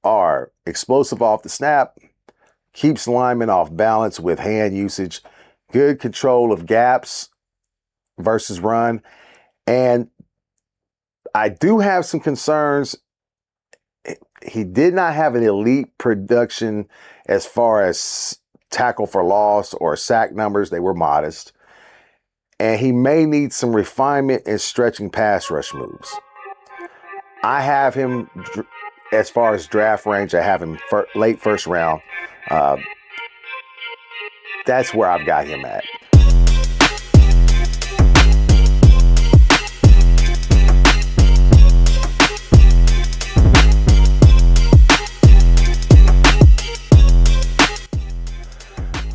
are explosive off the snap, keeps linemen off balance with hand usage, good control of gaps versus run. And I do have some concerns. He did not have an elite production as far as tackle for loss or sack numbers. They were modest. And he may need some refinement in stretching pass rush moves. I have him, as far as draft range, I have him late first round. Uh, that's where I've got him at.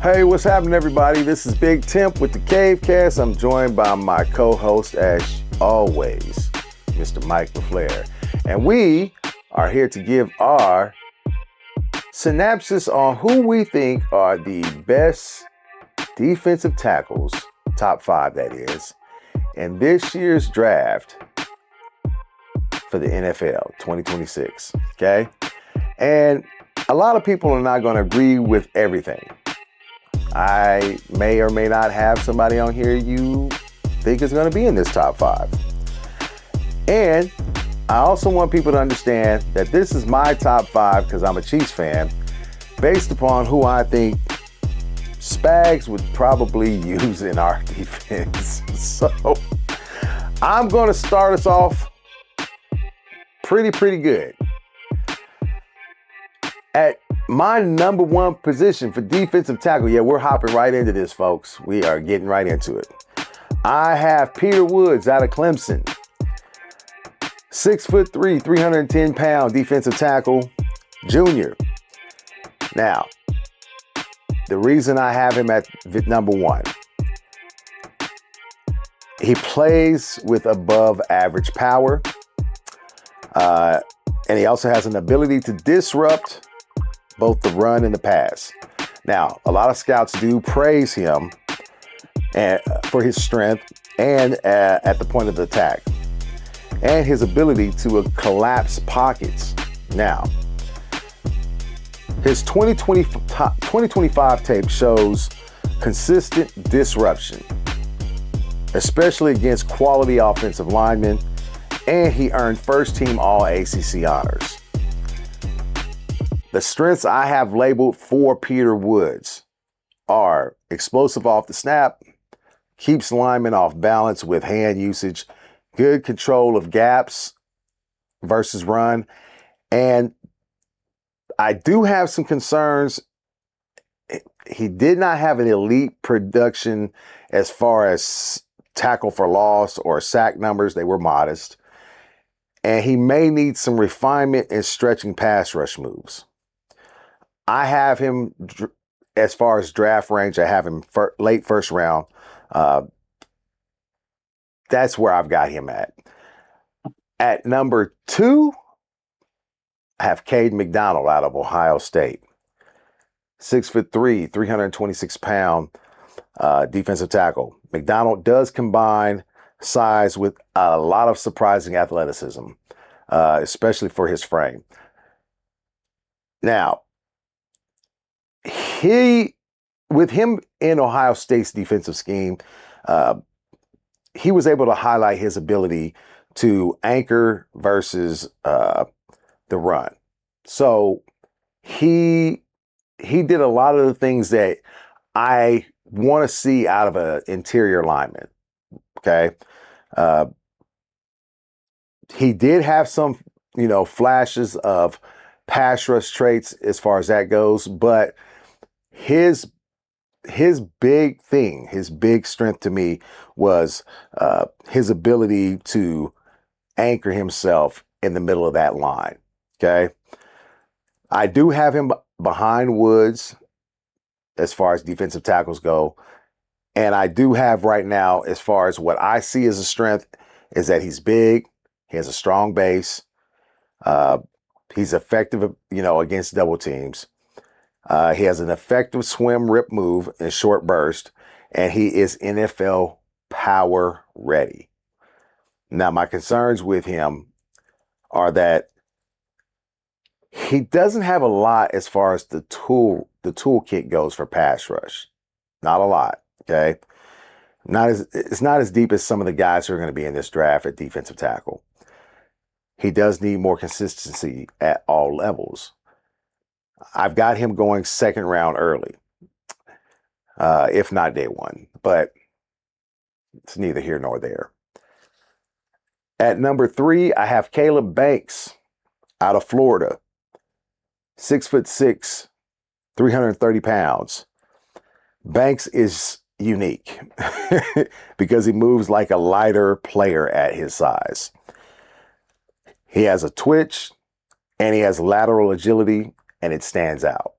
Hey, what's happening, everybody? This is Big Temp with the Cavecast. I'm joined by my co-host, as always, Mr. Mike LaFleur. And we are here to give our synopsis on who we think are the best defensive tackles, top 5 that is, in this year's draft for the NFL 2026, okay? And a lot of people are not going to agree with everything. I may or may not have somebody on here you think is going to be in this top 5. And I also want people to understand that this is my top 5 because I'm a Chiefs fan, based upon who I think Spags would probably use in our defense. So I'm going to start us off pretty good. At my number 1 position for defensive tackle, yeah, we're hopping right into this, folks. We are getting right into it. I have Peter Woods out of Clemson. 6'3", 310-pound defensive tackle, junior. Now, the reason I have him at number 1, he plays with above average power, and he also has an ability to disrupt both the run and the pass. Now, a lot of scouts do praise him for his strength and at the point of the attack, and his ability to collapse pockets. Now, his 2025 tape shows consistent disruption, especially against quality offensive linemen, and he earned first-team All-ACC honors. The strengths I have labeled for Peter Woods are explosive off the snap, keeps linemen off balance with hand usage, good control of gaps versus run, and I do have some concerns. He did not have an elite production as far as tackle for loss or sack numbers. They were modest. And he may need some refinement in stretching pass rush moves. I have him, as far as draft range, I have him late first round. That's where I've got him at. At number 2, I have Cade McDonald out of Ohio State. 6'3", 326-pound defensive tackle. McDonald does combine size with a lot of surprising athleticism, especially for his frame. Now, with him in Ohio State's defensive scheme, he was able to highlight his ability to anchor versus the run. So he did a lot of the things that I want to see out of an interior lineman. Okay. He did have some, flashes of pass rush traits as far as that goes, but his big thing, his big strength to me was his ability to anchor himself in the middle of that line. Okay. I do have him behind Woods as far as defensive tackles go. And I do have right now, as far as what I see as a strength, is that he's big, he has a strong base, he's effective, against double teams. He has an effective swim rip move and short burst, and he is NFL power ready. Now, my concerns with him are that He doesn't have a lot as far as the toolkit goes for pass rush. Not a lot. Okay. It's not as deep as some of the guys who are going to be in this draft at defensive tackle. He does need more consistency at all levels. I've got him going second round early, if not day one, but it's neither here nor there. At number 3, I have Caleb Banks out of Florida. 6'6", 330 pounds. Banks is unique because he moves like a lighter player at his size. He has a twitch and he has lateral agility, and it stands out,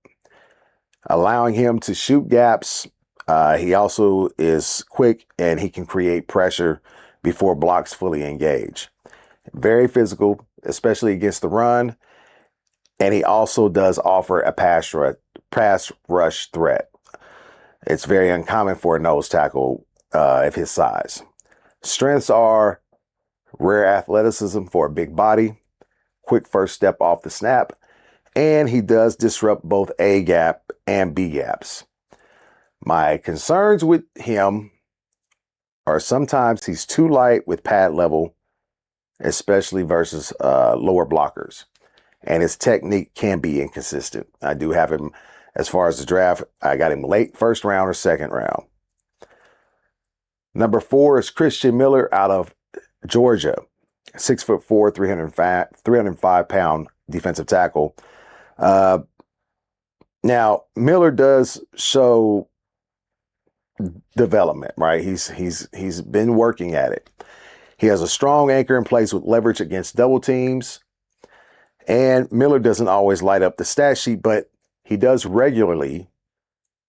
allowing him to shoot gaps. He also is quick and he can create pressure before blocks fully engage. Very physical, especially against the run. And he also does offer a pass rush threat. It's very uncommon for a nose tackle of his size. Strengths are rare athleticism for a big body, quick first step off the snap, and he does disrupt both A gap and B gaps. My concerns with him are sometimes he's too light with pad level, especially versus lower blockers, and his technique can be inconsistent. I do have him, as far as the draft, I got him late first round or second round. Number 4 is Christian Miller out of Georgia. 6'4", 305 pound defensive tackle. Now Miller does show development, right? He's been working at it. He has a strong anchor in place with leverage against double teams. And Miller doesn't always light up the stat sheet, but he does regularly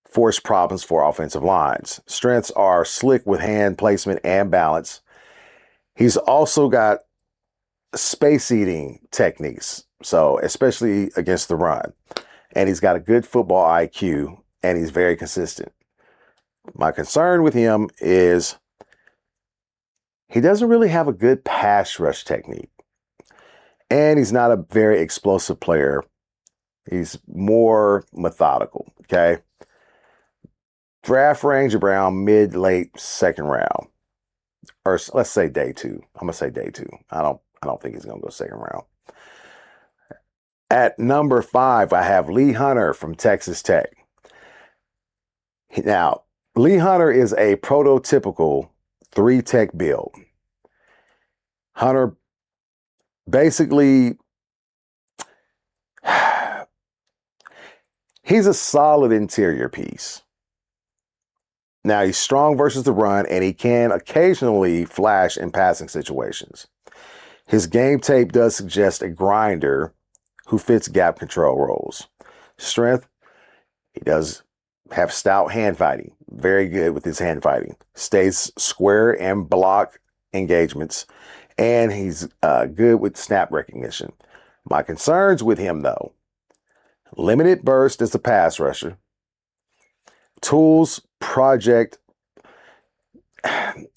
force problems for offensive lines. Strengths are slick with hand placement and balance. He's also got space eating techniques, so especially against the run. And he's got a good football IQ, and he's very consistent. My concern with him is he doesn't really have a good pass rush technique. And he's not a very explosive player. He's more methodical, okay? Draft range around mid-late second round. Or let's say day 2. I'm going to say day 2. I don't think he's going to go second round. At number 5, I have Lee Hunter from Texas Tech. Now, Lee Hunter is a prototypical 3-tech build. Hunter basically, he's a solid interior piece. Now, he's strong versus the run, and he can occasionally flash in passing situations. His game tape does suggest a grinder who fits gap control roles. Strength, he does have stout hand fighting. Very good with his hand fighting. Stays square and block engagements, and he's good with snap recognition. My concerns with him, though, limited burst as a pass rusher. Tools, project. I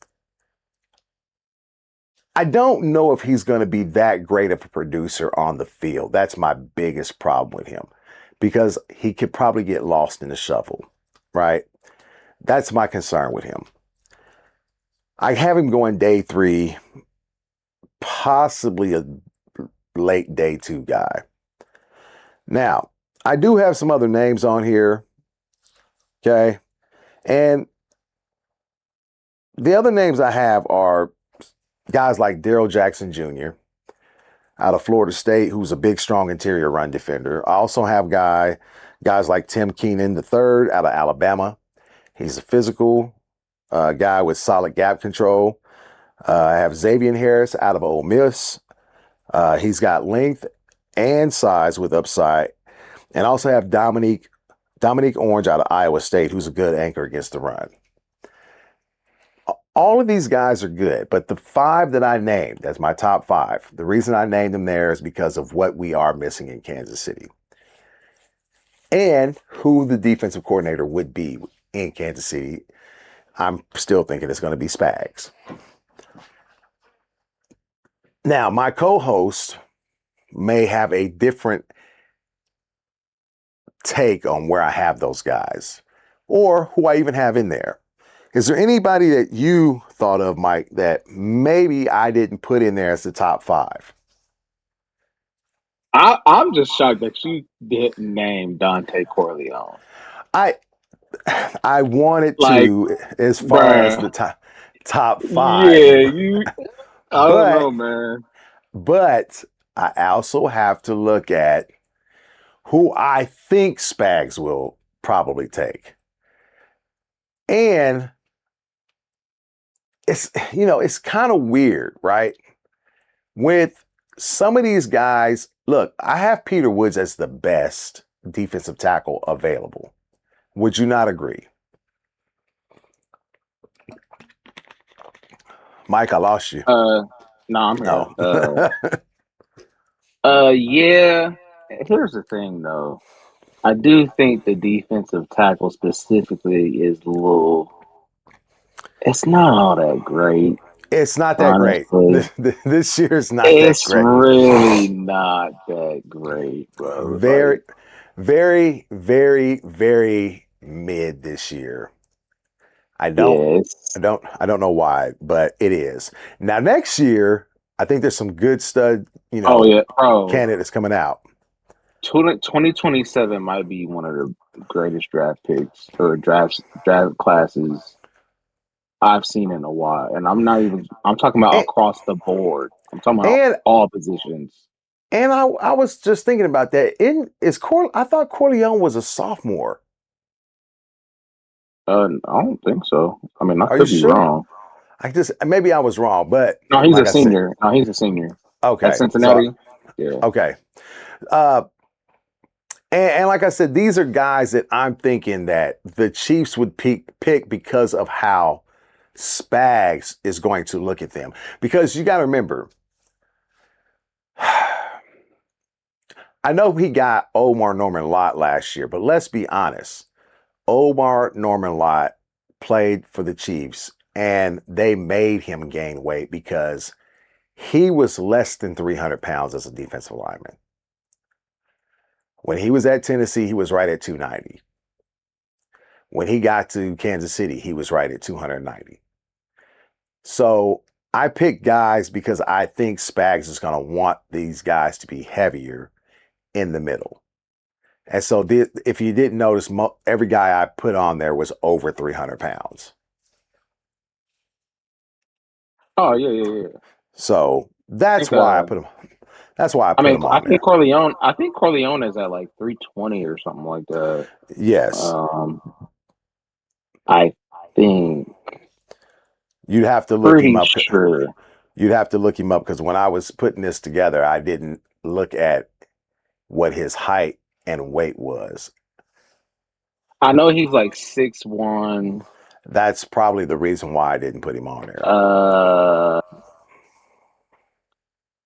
don't know if he's going to be that great of a producer on the field. That's my biggest problem with him, because he could probably get lost in the shuffle, right? That's my concern with him. I have him going day 3, possibly a late day 2 guy. Now, I do have some other names on here, okay? And the other names I have are guys like Daryl Jackson Jr. out of Florida State, who's a big, strong interior run defender. I also have guys like Tim Keenan III out of Alabama. He's a physical guy with solid gap control. I have Xavier Harris out of Ole Miss. He's got length and size with upside. And I also have Dominique Orange out of Iowa State, who's a good anchor against the run. All of these guys are good, but the 5 that I named, that's my top 5. The reason I named them there is because of what we are missing in Kansas City and who the defensive coordinator would be in Kansas City. I'm still thinking it's going to be Spags. Now, my co-host may have a different take on where I have those guys or who I even have in there. Is there anybody that you thought of, Mike, that maybe I didn't put in there as the top five? I'm just shocked that you didn't name Dante Corleone. I I wanted Like, to as far as bruh, the top five, yeah, you. I don't but know, man. but I also have to look at who I think Spags will probably take. And it's kind of weird, right? With some of these guys, look, I have Peter Woods as the best defensive tackle available. Would you not agree? Mike, I lost you. Uh, no, I'm here. Oh. Yeah. Here's the thing, though. I do think the defensive tackle specifically is a little. It's not all that great, It's not that great. honestly. This year is not that It's great. really not that great, bro. Very, Like, very, very, very mid this year. I don't, yeah, I don't know why, but it is. Now next year, I think there's some good stud, oh yeah, bro. candidates coming out. 2027 might be one of the greatest draft picks or draft classes I've seen in a while. And I'm talking about And across the board. I'm talking about and, all positions. and I was just thinking about that. I thought Corleone was a sophomore. I don't think so. I mean, I Are you could be sure? wrong. Maybe I was wrong, but No, he's a like I said, senior. No, he's a senior at okay. So Cincinnati. Yeah. okay. Uh, and like I said, these are guys that I'm thinking that the Chiefs would pick because of how Spags is going to look at them. Because you got to remember, I know he got Omar Norman Lott last year, but let's be honest. Omar Norman Lott played for the Chiefs and they made him gain weight because he was less than 300 pounds as a defensive lineman. When he was at Tennessee, he was right at 290. When he got to Kansas City, he was right at 290. So I picked guys because I think Spags is going to want these guys to be heavier in the middle. And so if you didn't notice, every guy I put on there was over 300 pounds. Oh yeah, yeah, yeah. So I that's think. why I put him. That's why I I put mean, him on there. I think Corleone is at like 320 or something like that. Yes, Um, I think you'd have to look him pretty up. sure. You'd have to look him up because when I was putting this together, I didn't look at what his height and weight was. I know he's like 6'1". That's probably the reason why I didn't put him on there. Uh,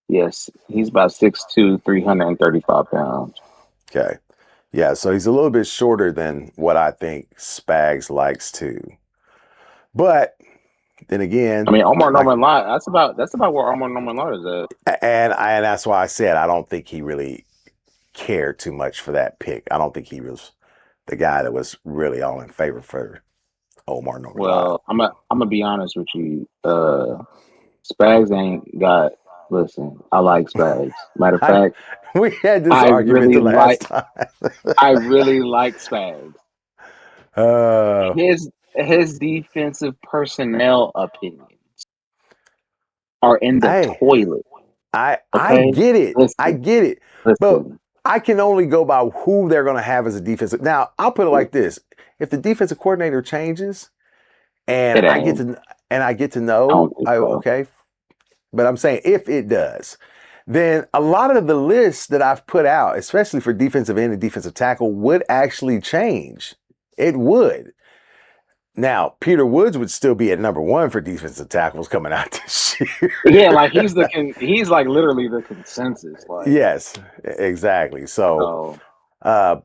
yes, he's about 6'2", 335 pounds. Okay. Yeah, so he's a little bit shorter than what I think Spags likes to. But then I again, mean, Omar like Norman Lott. That's about where Omar Norman Lott is at. and that's why I said I don't think he really cared too much for that pick. I don't think he was the guy that was really all in favor for Omar Norman Lott. Well, I'm gonna be honest with you. Spags ain't got. Listen, I like Spags. Matter of I fact, we had this I argument really the last like. time. I really like Spags. uh, His defensive personnel opinions are in the hey, toilet. I Okay, get it. I listen, get it. But listen. I can only go by who they're going to have as a defensive. Now, I'll put it like this. If the defensive coordinator changes and It ain't. I get to I know, don't think so. okay, but I'm saying if it does, then a lot of the lists that I've put out, especially for defensive end and defensive tackle, would actually change. It would. Now, Peter Woods would still be at number one for defensive tackles coming out this Yeah, like year. he's like literally the consensus. Like Yes, exactly. So, so. uh,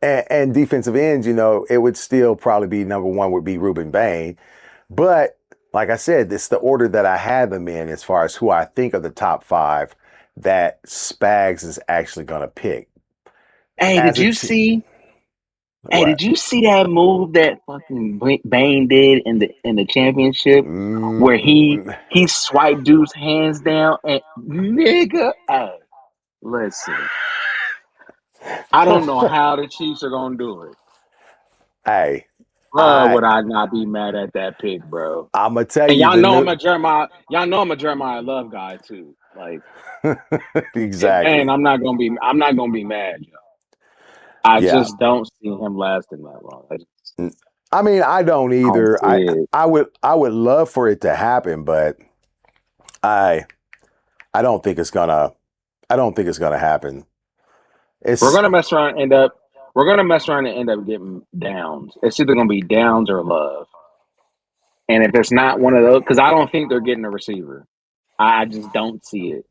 and defensive ends, it would still probably be number one would be Ruben Bain. But like I said, it's the order that I had them in as far as who I think are the top five that Spags is actually going to pick. Hey, as did a you team. see? Hey, What? did you see that move that fucking Bane did in the championship, where Mm, he swiped dude's hands down and nigga? Hey, listen, I don't know how the Chiefs are gonna do it. hey, Would I I not be mad at that pick, bro? I'm gonna tell And you y'all the know new I'm a Jeremiah. Y'all know I'm a Jeremiah Love guy too. Like, man, exactly. I'm not gonna be mad, yo. I Yeah. just don't see him lasting that long. I mean, I don't I don't either. see it. I would love for it to happen, but I I don't think it's gonna I don't think it's gonna happen. We're It's gonna mess around and end up. We're gonna mess around and end up getting downs. It's either gonna be downs or love. And if it's not one of those, because I don't think they're getting a receiver. I just don't see it.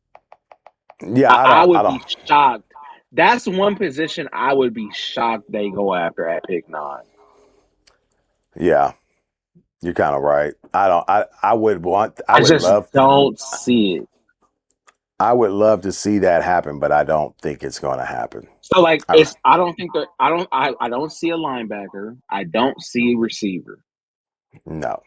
yeah, I I would don't be shocked. That's one position I would be shocked they go after at pick 9. yeah, you're kind of right. I I would just love don't see it. I would love to see that happen, but I don't think it's going to happen. So like I it's I don't think that I don't see a linebacker. I don't see a receiver. no.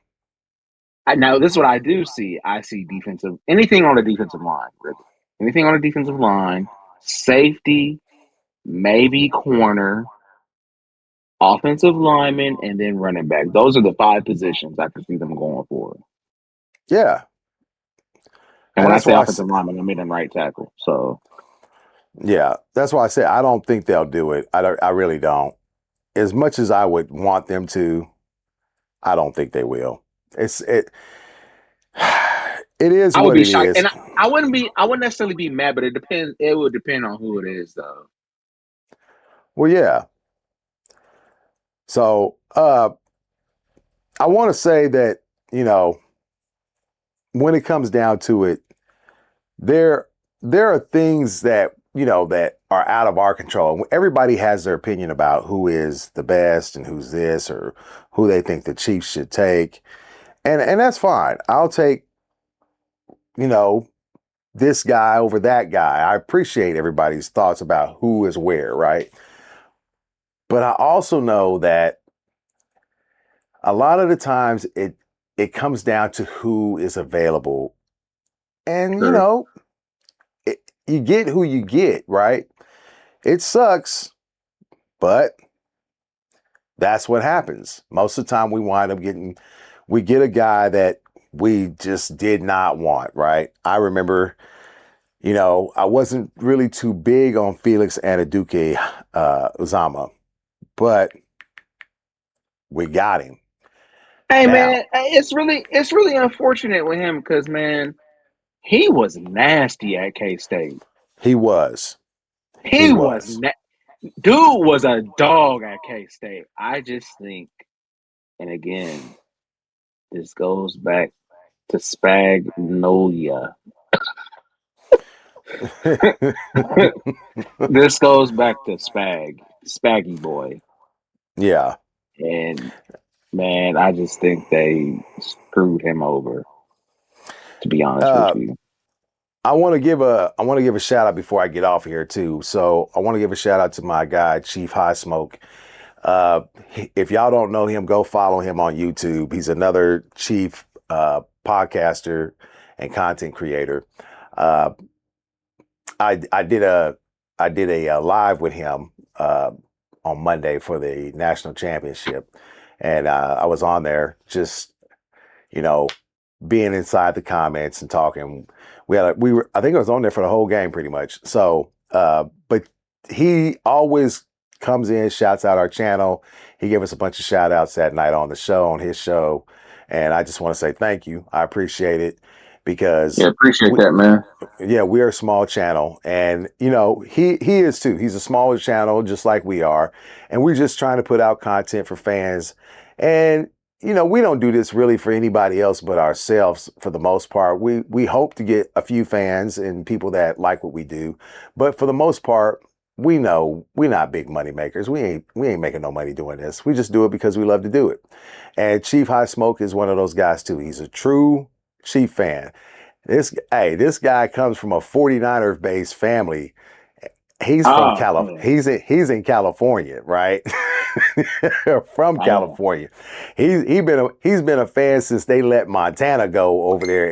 Now this is what I do see. I see defensive anything on the defensive line, really. Anything on the defensive line, safety, maybe corner, offensive lineman, and then running back. Those are the 5 positions I could see them going for. Yeah, And and when I that's say why offensive lineman, I mean them right tackle. So yeah, that's why I say I don't think they'll do it. I really don't. As much as I would want them to, I don't think they will. It it is I would what be it shocked, is. and I wouldn't necessarily be mad, but it depends. It would depend on who it is, though. Well, yeah. So, I want to say that, you know, when it comes down to it, there there are things that, that are out of our control. Everybody has their opinion about who is the best and who's this or who they think the Chiefs should take. And that's fine. I'll take, you know, this guy over that guy. I appreciate everybody's thoughts about who is where, right? But I also know that a lot of the times it comes down to who is available. And Sure. you get who you get, right? It sucks, but that's what happens. Most of the time we get a guy that we just did not want, right? I remember, I wasn't really too big on Felix Anaduke Uzama, but we got him. Hey Now, man, it's really unfortunate with him because man, he was nasty at K State. he was. He He was was. dude was a dog at K State. I just think, and again, this goes back to Spagnolia. This goes back to Spaggy Boy, Yeah. and man, I just think they screwed him over. To be honest with Uh, you, I want to give a shout out before I get off here too. So I want to give a shout out to my guy Chief High Smoke. Uh, if y'all don't know him, go follow him on YouTube. He's another Chief podcaster and content creator. Uh, I did a live with him on Monday for the national championship, and I was on there just you know being inside the comments and talking. We were I think I was on there for the whole game pretty much. So, but he always comes in, shouts out our channel. He gave us a bunch of shout outs that night on the show, on his show. And I just want to say thank you. I appreciate it yeah, because appreciate we, that, man. yeah, we're a small channel, and he is too. He's a smaller channel, just like we are, and we're just trying to put out content for fans. And we don't do this really for anybody else but ourselves for the most part. We hope to get a few fans and people that like what we do, but for the most part, we know we're not big money makers. We ain't making no money doing this. We just do it because we love to do it. And Chief High Smoke is one of those guys too. He's a true Chief fan. This guy comes from a 49er based family, He's from Oh, Cali. yeah. He's in California, right? From Damn. California. He's been a fan since they let Montana go over there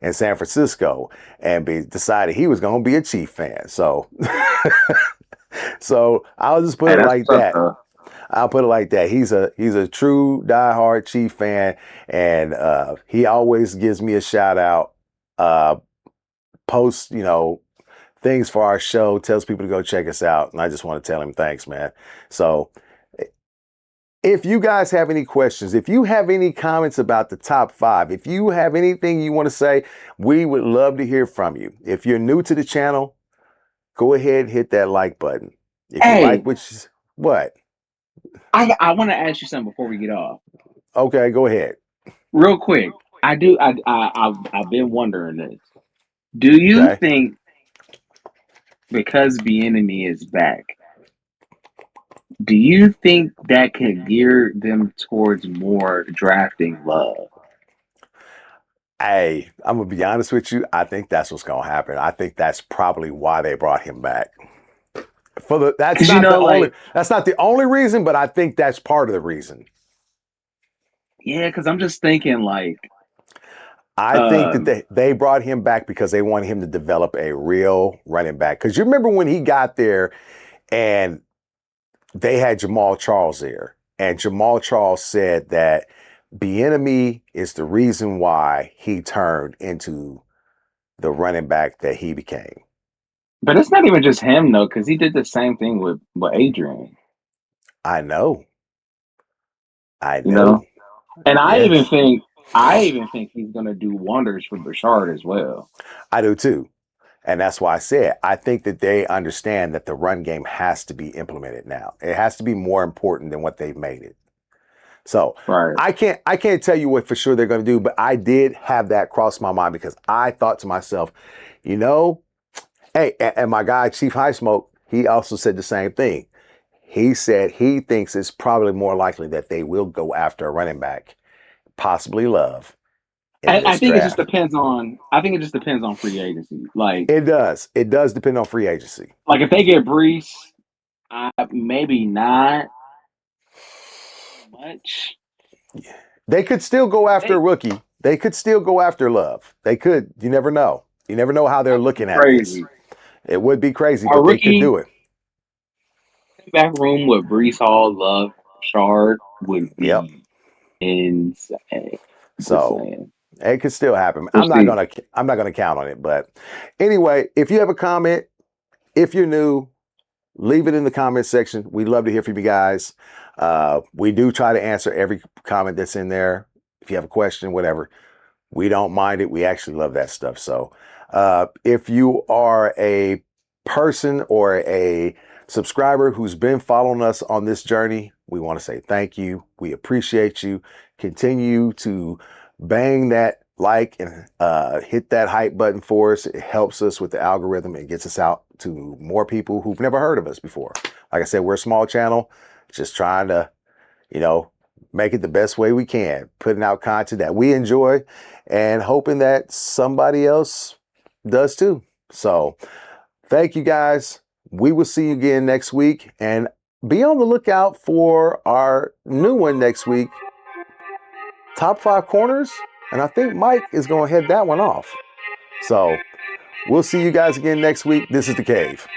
in San Francisco, and decided he was going to be a Chief fan. So so I'll just put Hey, it that's like what's up, that. though. I'll put it like that. He's a true diehard Chief fan, and he always gives me a shout out. Uh, Posts, things for our show, tells people to go check us out, and I just want to tell him thanks, man. So if you guys have any questions, if you have any comments about the top five, if you have anything you want to say, we would love to hear from you. If you're new to the channel, go ahead and hit that like button. If you like Hey, what? I want to ask you something before we get off. Okay, go ahead. Real quick. I do. I've been wondering this. Do you Okay. think because the enemy is back, do you think that could gear them towards more drafting love? Hey, I'm gonna be honest with you. I think that's what's gonna happen. I think that's probably why they brought him back. That's Because not the only like, reason, but I think that's part of the reason. yeah. Because I'm just thinking, like, I think that um, they brought him back because they wanted him to develop a real running back. Because you remember when he got there and they had Jamal Charles there, and Jamal Charles said that Bieniemy is the reason why he turned into the running back that he became. but it's not even just him though, because he did the same thing with Adrian. I know, I You know. know, and Yes, I even think he's gonna do wonders for Bashard as well. I do too. And that's why I said I think that they understand that the run game has to be implemented now. It has to be more important than what they've made it. So Right. I can't tell you what for sure they're going to do, but I did have that cross my mind because I thought to myself, you know, hey, and my guy Chief High Smoke, he also said the same thing. He said he thinks it's probably more likely that they will go after a running back, possibly Love, in I this think it just draft. depends on. I think it just depends on free agency. It does. It does depend on free agency. Like if they get Brees, maybe not so much. They could still go after a They rookie. They could still go after Love. They could. You never know. You never know how they're that would be looking at this. crazy. It would be crazy, Our but they could rookie do it. back room with Brees Hall, Love, Shard would Yep. be insane. Just So saying. it could still happen. We'll see. I'm not gonna count on it. But anyway, if you have a comment, if you're new, leave it in the comment section. We'd love to hear from you guys. We do try to answer every comment that's in there. If you have a question, whatever, we don't mind it. We actually love that stuff. So if you are a person or a subscriber who's been following us on this journey, we want to say thank you. We appreciate you. Continue to bang that like and hit that hype button for us. It helps us with the algorithm and gets us out to more people who've never heard of us before. Like I said, we're a small channel, just trying to, you know, make it the best way we can, putting out content that we enjoy and hoping that somebody else does too. So thank you guys. We will see you again next week, and be on the lookout for our new one next week, top five corners. And I think Mike is going to head that one off. So we'll see you guys again next week. This is The Cave.